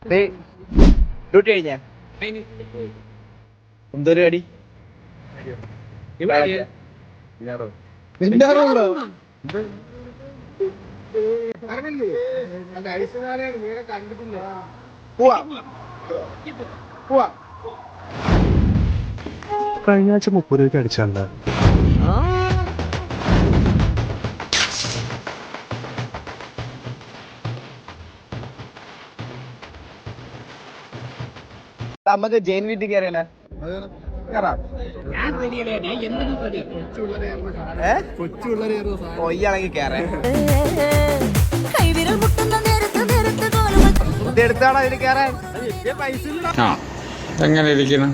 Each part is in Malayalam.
ഡ്യൂട്ടി കഴിഞ്ഞ എന്തൊരു അടി കഴിഞ്ഞ ആഴ്ച 30 രൂപയ്ക്ക് അടിച്ചാണ്ട നമുക്ക് ജെയിൻ വീട്ടിൽ കയറിയാലേ കൊയ്യാണെങ്കിൽ കേറേ എടുത്താണോ ഇതിന് കേറാൻ എങ്ങനെ ഇരിക്കണം?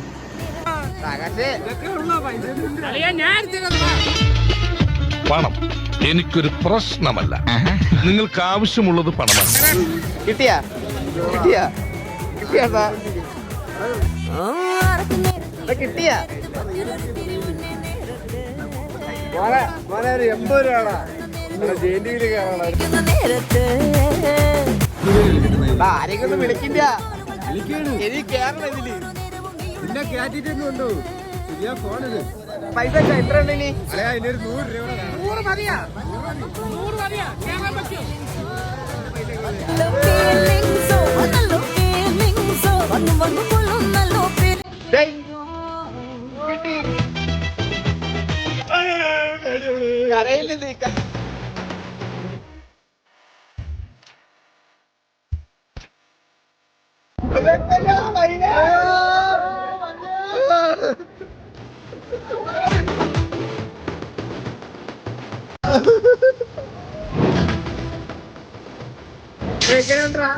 പണം എനിക്കൊരു പ്രശ്നമല്ല. നിങ്ങൾക്ക് ആവശ്യമുള്ളത് പണമാണ്. കിട്ടിയാ കിട്ടിയാ കിട്ടിയാ കിട്ടിയാ 80 രൂപ ആരെങ്കിലും ഒന്നും വിളിക്കില്ല. എനിക്ക് കേറണം ഇതില്. പൈസ എത്ര ഉണ്ട് ഇനി? 100 മതിയാ? 100 മതിയാ? കേറാൻ പറ്റും. കരയില്ല നീക്ക എങ്ങനെയുണ്ടാ